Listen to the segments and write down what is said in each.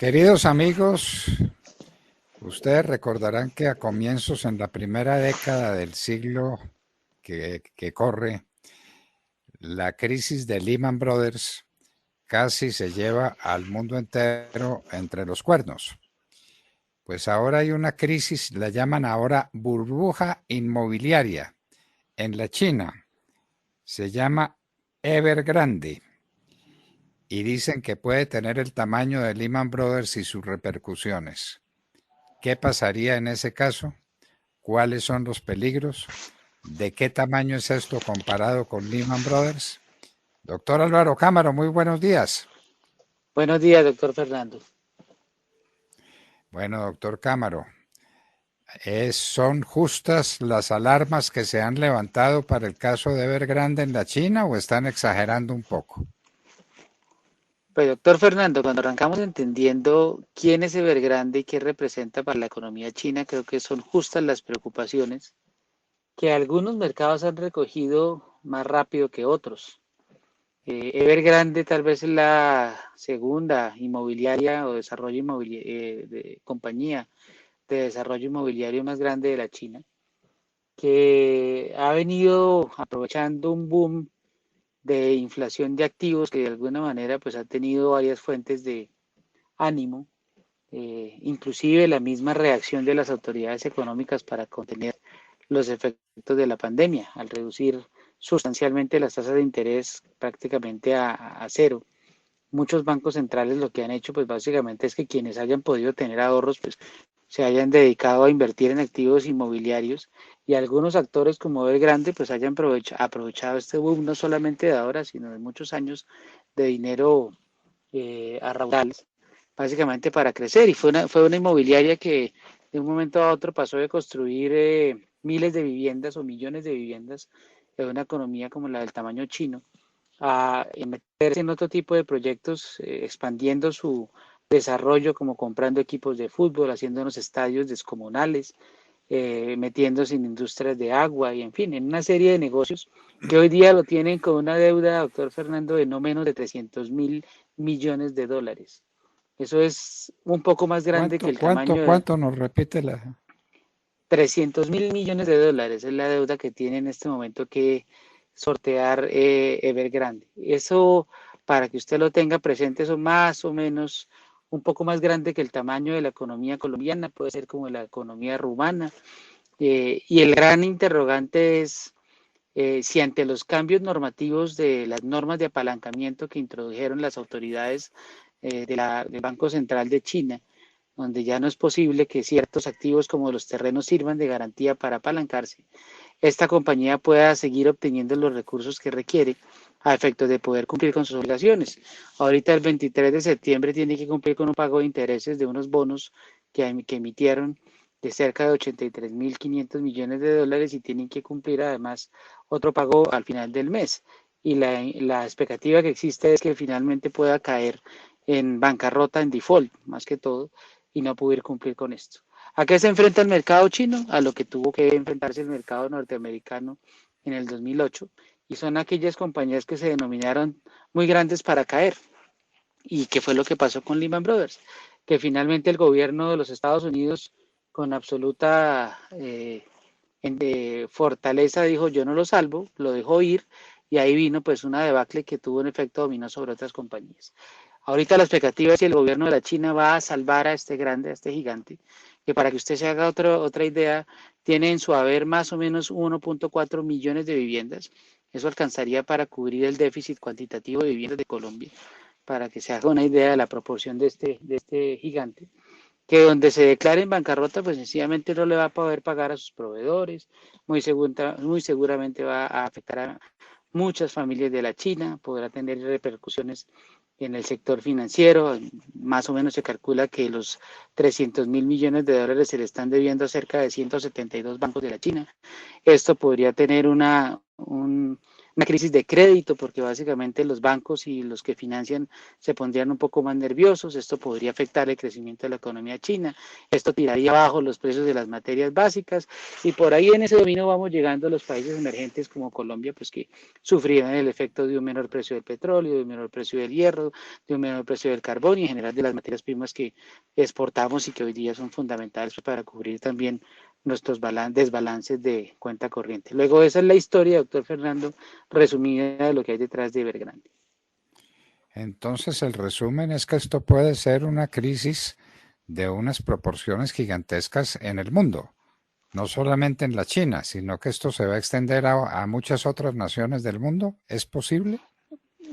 Queridos amigos, ustedes recordarán que a comienzos en la primera década del siglo que corre, la crisis de Lehman Brothers casi se lleva al mundo entero entre los cuernos. Pues ahora hay una crisis, la llaman ahora burbuja inmobiliaria en la China. Se llama Evergrande y dicen que puede tener el tamaño de Lehman Brothers y sus repercusiones. ¿Qué pasaría en ese caso? ¿Cuáles son los peligros? ¿De qué tamaño es esto comparado con Lehman Brothers? Doctor Álvaro Cámara, muy buenos días. Buenos días, doctor Fernando. Bueno, doctor Cámara, ¿son justas las alarmas que se han levantado para el caso de Evergrande en la China o están exagerando un poco? Pues, doctor Fernando, cuando arrancamos entendiendo quién es Evergrande y qué representa para la economía china, creo que son justas las preocupaciones que algunos mercados han recogido más rápido que otros. Evergrande tal vez es la segunda inmobiliaria o desarrollo inmobiliario, compañía de desarrollo inmobiliario más grande de la China, que ha venido aprovechando un boom de inflación de activos que de alguna manera pues ha tenido varias fuentes de ánimo, inclusive la misma reacción de las autoridades económicas para contener los efectos de la pandemia, al reducir sustancialmente las tasas de interés prácticamente a cero. Muchos bancos centrales lo que han hecho pues básicamente es que quienes hayan podido tener ahorros pues se hayan dedicado a invertir en activos inmobiliarios y algunos actores como Evergrande pues hayan aprovechado este boom no solamente de ahora sino de muchos años de dinero a raudales básicamente para crecer y fue una inmobiliaria que de un momento a otro pasó de construir miles de viviendas o millones de viviendas en una economía como la del tamaño chino a meterse en otro tipo de proyectos, expandiendo su desarrollo como comprando equipos de fútbol, haciendo unos estadios descomunales, metiéndose en industrias de agua y en fin, en una serie de negocios que hoy día lo tienen con una deuda, doctor Fernando, de no menos de 300.000 millones de dólares. Eso es un poco más grande que ¿Cuánto, el cuánto, tamaño de cuánto nos repite la... 300.000 millones de dólares, es la deuda que tiene en este momento que sortear Evergrande. Eso, para que usted lo tenga presente, eso más o menos un poco más grande que el tamaño de la economía colombiana, puede ser como la economía rumana. Y el gran interrogante es si ante los cambios normativos de las normas de apalancamiento que introdujeron las autoridades del Banco Central de China, donde ya no es posible que ciertos activos como los terrenos sirvan de garantía para apalancarse, esta compañía pueda seguir obteniendo los recursos que requiere a efectos de poder cumplir con sus obligaciones. Ahorita el 23 de septiembre tiene que cumplir con un pago de intereses de unos bonos que emitieron de cerca de 83.500 millones de dólares y tienen que cumplir además otro pago al final del mes. Y la expectativa que existe es que finalmente pueda caer en bancarrota, en default, más que todo, y no poder cumplir con esto. ¿A qué se enfrenta el mercado chino? A lo que tuvo que enfrentarse el mercado norteamericano en el 2008 y son aquellas compañías que se denominaron muy grandes para caer. ¿Y qué fue lo que pasó con Lehman Brothers? Que finalmente el gobierno de los Estados Unidos con absoluta fortaleza dijo yo no lo salvo, lo dejó ir y ahí vino pues una debacle que tuvo un efecto dominó sobre otras compañías. Ahorita la expectativa es que el gobierno de la China va a salvar a este grande, a este gigante, que para que usted se haga otra idea, tiene en su haber más o menos 1.4 millones de viviendas. Eso alcanzaría para cubrir el déficit cuantitativo de viviendas de Colombia, para que se haga una idea de la proporción de este gigante que donde se declare en bancarrota, pues sencillamente no le va a poder pagar a sus proveedores, muy seguramente va a afectar a muchas familias de la China, podrá tener repercusiones en el sector financiero, más o menos se calcula que los 300.000 millones de dólares se le están debiendo a cerca de 172 bancos de la China. Esto podría tener una una crisis de crédito, porque básicamente los bancos y los que financian se pondrían un poco más nerviosos. Esto podría afectar el crecimiento de la economía china. Esto tiraría abajo los precios de las materias básicas y por ahí en ese dominio vamos llegando a los países emergentes como Colombia, pues que sufrirán el efecto de un menor precio del petróleo, de un menor precio del hierro, de un menor precio del carbón y en general de las materias primas que exportamos y que hoy día son fundamentales para cubrir también nuestros desbalances de cuenta corriente. Luego, esa es la historia, doctor Fernando, resumida de lo que hay detrás de Evergrande. Entonces, el resumen es que esto puede ser una crisis de unas proporciones gigantescas en el mundo, no solamente en la China, sino que esto se va a extender a muchas otras naciones del mundo. ¿Es posible?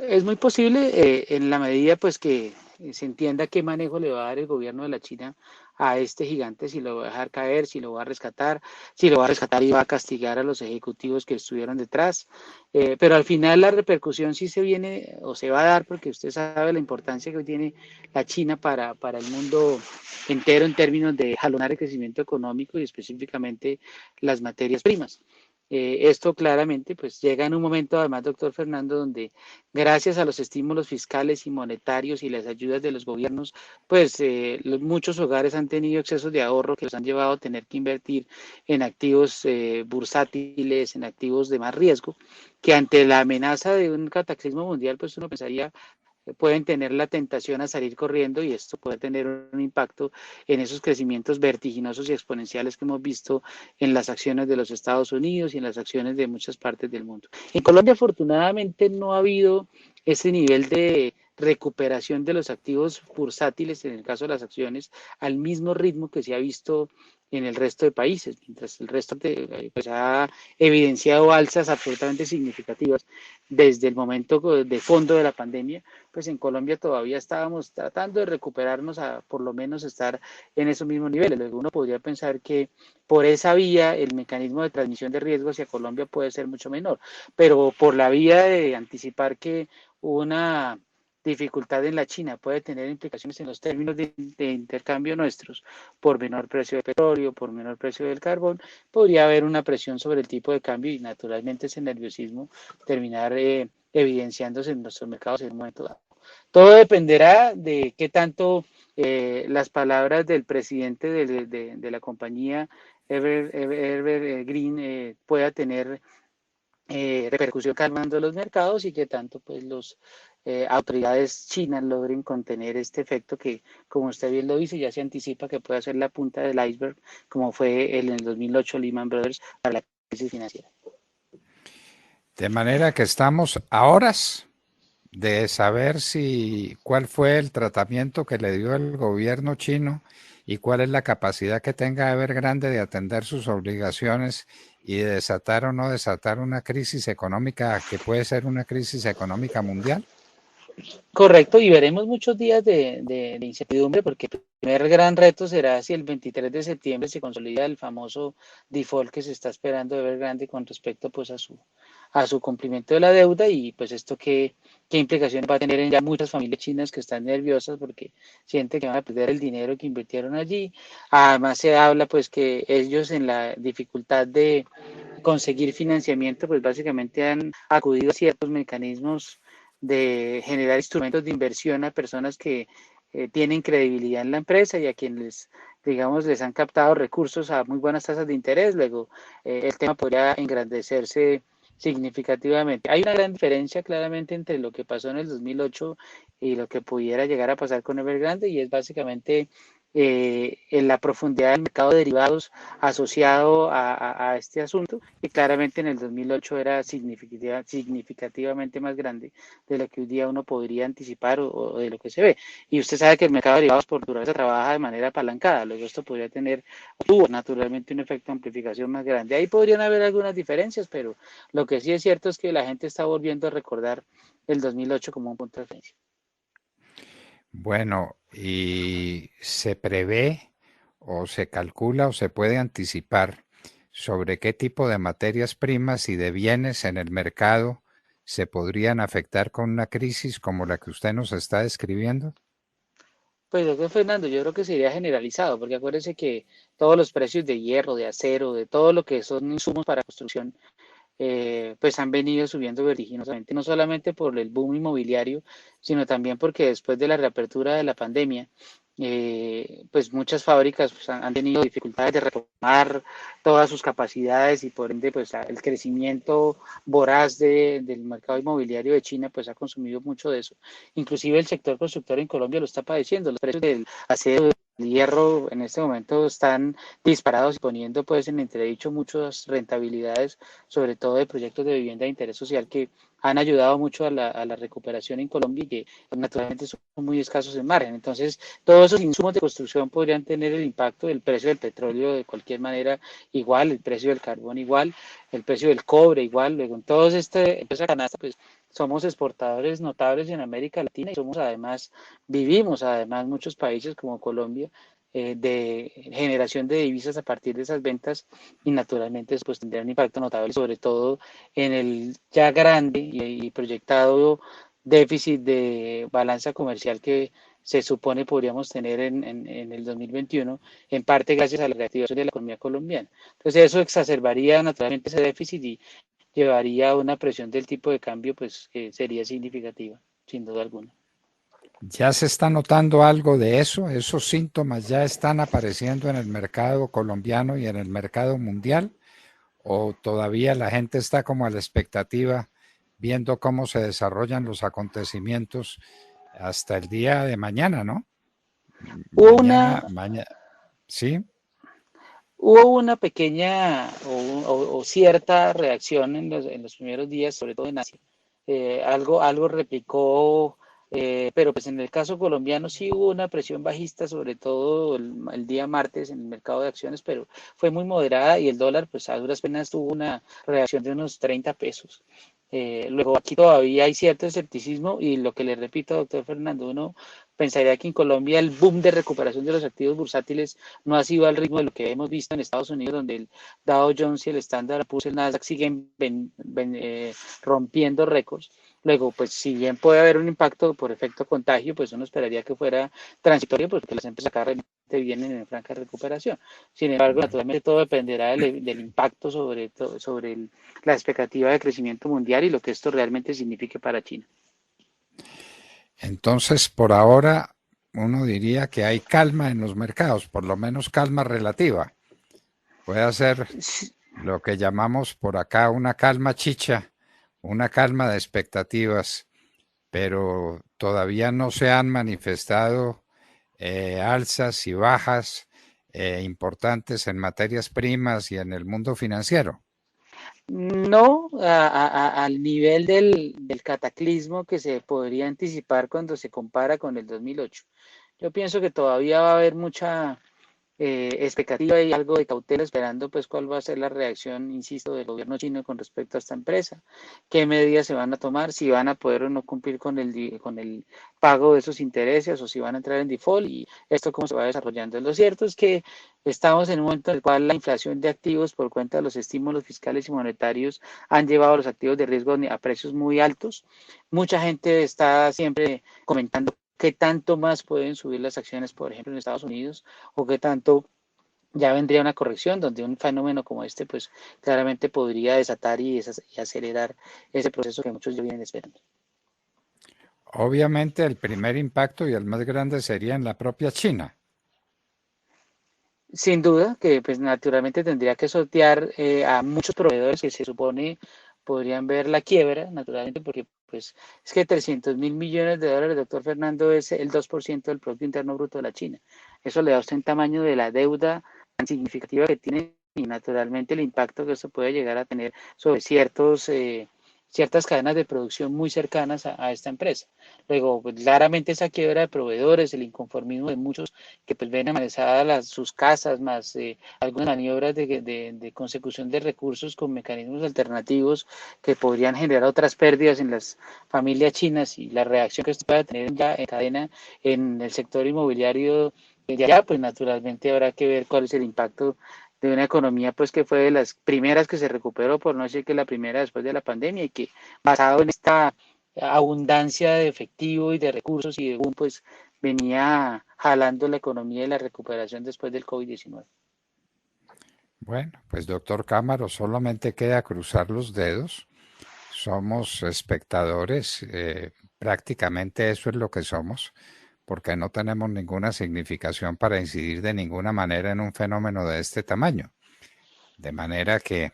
Es muy posible en la medida pues que se entienda qué manejo le va a dar el gobierno de la China a este gigante, si lo va a dejar caer, si lo va a rescatar, si lo va a rescatar y va a castigar a los ejecutivos que estuvieron detrás. Pero al final la repercusión sí se viene o se va a dar porque usted sabe la importancia que tiene la China para el mundo entero en términos de jalonar el crecimiento económico y específicamente las materias primas. Esto claramente pues llega en un momento además, doctor Fernando, donde gracias a los estímulos fiscales y monetarios y las ayudas de los gobiernos, pues muchos hogares han tenido excesos de ahorro que los han llevado a tener que invertir en activos bursátiles, en activos de más riesgo, que ante la amenaza de un cataclismo mundial, pues uno pensaría pueden tener la tentación a salir corriendo y esto puede tener un impacto en esos crecimientos vertiginosos y exponenciales que hemos visto en las acciones de los Estados Unidos y en las acciones de muchas partes del mundo. En Colombia, afortunadamente, no ha habido ese nivel de recuperación de los activos bursátiles, en el caso de las acciones, al mismo ritmo que se ha visto en el resto de países, mientras el resto pues, ha evidenciado alzas absolutamente significativas desde el momento de fondo de la pandemia, pues en Colombia todavía estábamos tratando de recuperarnos a por lo menos estar en esos mismos niveles. Luego uno podría pensar que por esa vía el mecanismo de transmisión de riesgo hacia Colombia puede ser mucho menor, pero por la vía de anticipar que una dificultad en la China puede tener implicaciones en los términos de intercambio nuestros por menor precio de petróleo, por menor precio del carbón, podría haber una presión sobre el tipo de cambio y naturalmente ese nerviosismo terminar evidenciándose en nuestros mercados en un momento dado. Todo dependerá de qué tanto las palabras del presidente de la compañía Evergreen pueda tener repercusión calmando los mercados y que tanto pues los autoridades chinas logren contener este efecto que, como usted bien lo dice, ya se anticipa que puede ser la punta del iceberg, como fue en el 2008 Lehman Brothers para la crisis financiera. De manera que estamos a horas de saber si cuál fue el tratamiento que le dio el gobierno chino y cuál es la capacidad que tenga Evergrande de atender sus obligaciones y de desatar o no desatar una crisis económica que puede ser una crisis económica mundial. Correcto, y veremos muchos días de incertidumbre porque el primer gran reto será si el 23 de septiembre se consolida el famoso default que se está esperando de Evergrande con respecto pues a su cumplimiento de la deuda y pues esto qué implicaciones va a tener en ya muchas familias chinas que están nerviosas porque sienten que van a perder el dinero que invirtieron allí. Además se habla pues que ellos en la dificultad de conseguir financiamiento pues básicamente han acudido a ciertos mecanismos de generar instrumentos de inversión a personas que tienen credibilidad en la empresa y a quienes, digamos, les han captado recursos a muy buenas tasas de interés. Luego, el tema podría engrandecerse significativamente. Hay una gran diferencia claramente entre lo que pasó en el 2008 y lo que pudiera llegar a pasar con Evergrande y es básicamente en la profundidad del mercado de derivados asociado a este asunto, que claramente en el 2008 era significativamente más grande de lo que hoy día uno podría anticipar o de lo que se ve. Y usted sabe que el mercado de derivados por naturaleza trabaja de manera apalancada, luego esto podría tuvo naturalmente un efecto de amplificación más grande. Ahí podrían haber algunas diferencias, pero lo que sí es cierto es que la gente está volviendo a recordar el 2008 como un punto de referencia. Bueno, y se prevé o se calcula o se puede anticipar sobre qué tipo de materias primas y de bienes en el mercado se podrían afectar con una crisis como la que usted nos está describiendo. Pues doctor Fernando, yo creo que sería generalizado, porque acuérdese que todos los precios de hierro, de acero, de todo lo que son insumos para construcción pues han venido subiendo vertiginosamente, no solamente por el boom inmobiliario, sino también porque después de la reapertura de la pandemia, pues muchas fábricas pues, han tenido dificultades de retomar todas sus capacidades y por ende pues el crecimiento voraz del mercado inmobiliario de China pues ha consumido mucho de eso. Inclusive el sector constructor en Colombia lo está padeciendo. Los precios del acero, del hierro en este momento están disparados y poniendo pues en entredicho muchas rentabilidades, sobre todo de proyectos de vivienda de interés social que han ayudado mucho a la recuperación en Colombia y que pues, naturalmente son muy escasos en margen. Entonces, todos esos insumos de construcción podrían tener el impacto del precio del petróleo de cualquier manera igual, el precio del carbón igual, el precio del cobre igual. Luego, en toda esta canasta, pues somos exportadores notables en América Latina y somos además, vivimos además muchos países como Colombia de generación de divisas a partir de esas ventas y naturalmente pues tendría un impacto notable sobre todo en el ya grande y proyectado déficit de balanza comercial que se supone podríamos tener en el 2021, en parte gracias a la reactivación de la economía colombiana. Entonces eso exacerbaría naturalmente ese déficit y llevaría a una presión del tipo de cambio pues que sería significativa, sin duda alguna. ¿Ya se está notando algo de eso? ¿Esos síntomas ya están apareciendo en el mercado colombiano y en el mercado mundial? ¿O todavía la gente está como a la expectativa viendo cómo se desarrollan los acontecimientos hasta el día de mañana, ¿no? Hubo Mañana, una, mañana, sí. Hubo una pequeña o cierta reacción en los primeros días, sobre todo en Asia. Algo replicó, pero pues en el caso colombiano sí hubo una presión bajista, sobre todo el día martes en el mercado de acciones, pero fue muy moderada y el dólar pues a duras penas tuvo una reacción de unos 30 pesos. Luego aquí todavía hay cierto escepticismo y lo que le repito, doctor Fernando, uno pensaría que en Colombia el boom de recuperación de los activos bursátiles no ha sido al ritmo de lo que hemos visto en Estados Unidos, donde el Dow Jones y el Standard Poor's, el Nasdaq siguen rompiendo récords. Luego, pues si bien puede haber un impacto por efecto contagio, pues uno esperaría que fuera transitorio, porque las empresas acá realmente vienen en franca recuperación. Sin embargo, naturalmente todo dependerá del impacto sobre la expectativa de crecimiento mundial y lo que esto realmente signifique para China. Entonces, por ahora, uno diría que hay calma en los mercados, por lo menos calma relativa. Puede ser lo que llamamos por acá una calma chicha, una calma de expectativas, pero todavía no se han manifestado alzas y bajas importantes en materias primas y en el mundo financiero. No al nivel del cataclismo que se podría anticipar cuando se compara con el 2008. Yo pienso que todavía va a haber mucha expectativa y algo de cautela esperando pues cuál va a ser la reacción, insisto, del gobierno chino con respecto a esta empresa, qué medidas se van a tomar, si van a poder o no cumplir con el pago de esos intereses o si van a entrar en default y esto cómo se va desarrollando. Lo cierto es que estamos en un momento en el cual la inflación de activos por cuenta de los estímulos fiscales y monetarios han llevado a los activos de riesgo a precios muy altos. Mucha gente está siempre comentando qué tanto más pueden subir las acciones, por ejemplo, en Estados Unidos, o qué tanto ya vendría una corrección donde un fenómeno como este, pues claramente podría desatar y acelerar ese proceso que muchos ya vienen esperando. Obviamente el primer impacto y el más grande sería en la propia China. Sin duda que pues naturalmente tendría que sortear a muchos proveedores que se supone podrían ver la quiebra, naturalmente, porque pues es que 300.000 millones de dólares, doctor Fernando, es el 2% del Producto Interno Bruto de la China. Eso le da a usted un tamaño de la deuda tan significativa que tiene y naturalmente el impacto que esto puede llegar a tener sobre ciertas cadenas de producción muy cercanas a esta empresa. Luego, pues, claramente esa quiebra de proveedores, el inconformismo de muchos que pues ven amenazadas sus casas, más algunas maniobras de consecución de recursos con mecanismos alternativos que podrían generar otras pérdidas en las familias chinas y la reacción que esto pueda tener ya en cadena en el sector inmobiliario de allá, pues naturalmente habrá que ver cuál es el impacto de una economía pues que fue de las primeras que se recuperó, por no decir que la primera después de la pandemia y que basado en esta abundancia de efectivo y de recursos y de boom, pues venía jalando la economía y la recuperación después del COVID-19. Bueno, pues doctor Cámaro, solamente queda cruzar los dedos. Somos espectadores, prácticamente eso es lo que somos, porque no tenemos ninguna significación para incidir de ninguna manera en un fenómeno de este tamaño. De manera que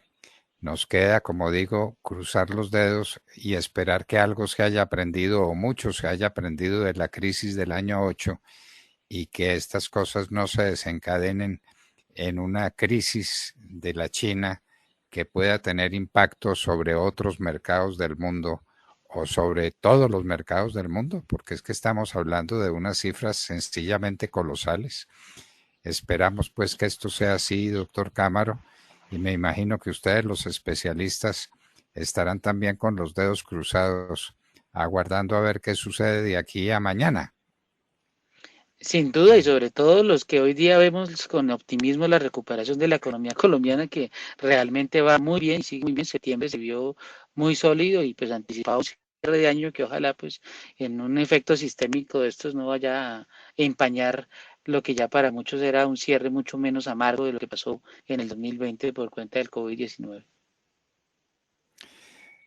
nos queda, como digo, cruzar los dedos y esperar que algo se haya aprendido o mucho se haya aprendido de la crisis del año 8 y que estas cosas no se desencadenen en una crisis de la China que pueda tener impacto sobre otros mercados del mundo o sobre todos los mercados del mundo, porque es que estamos hablando de unas cifras sencillamente colosales. Esperamos pues que esto sea así, doctor Cámaro, y me imagino que ustedes, los especialistas, estarán también con los dedos cruzados, aguardando a ver qué sucede de aquí a mañana. Sin duda, y sobre todo los que hoy día vemos con optimismo la recuperación de la economía colombiana, que realmente va muy bien y sigue muy bien. Septiembre se vio muy sólido y pues anticipado un cierre de año que ojalá pues en un efecto sistémico de estos no vaya a empañar lo que ya para muchos era un cierre mucho menos amargo de lo que pasó en el 2020 por cuenta del COVID-19.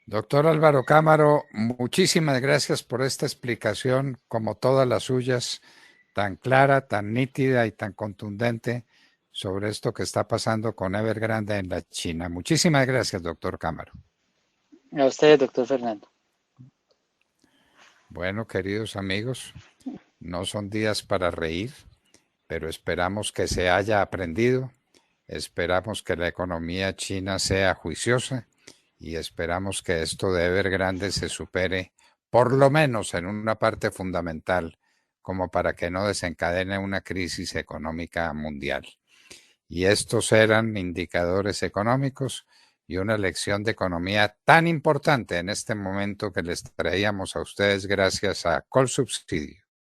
Doctor Álvaro Cámaro, muchísimas gracias por esta explicación, como todas las suyas, tan clara, tan nítida y tan contundente sobre esto que está pasando con Evergrande en la China. Muchísimas gracias, doctor Cámaro. A ustedes, doctor Fernando. Bueno, queridos amigos, no son días para reír, pero esperamos que se haya aprendido, esperamos que la economía china sea juiciosa y esperamos que esto de Evergrande se supere, por lo menos en una parte fundamental, como para que no desencadene una crisis económica mundial. Y estos eran indicadores económicos y una lección de economía tan importante en este momento que les traíamos a ustedes gracias a Colsubsidio.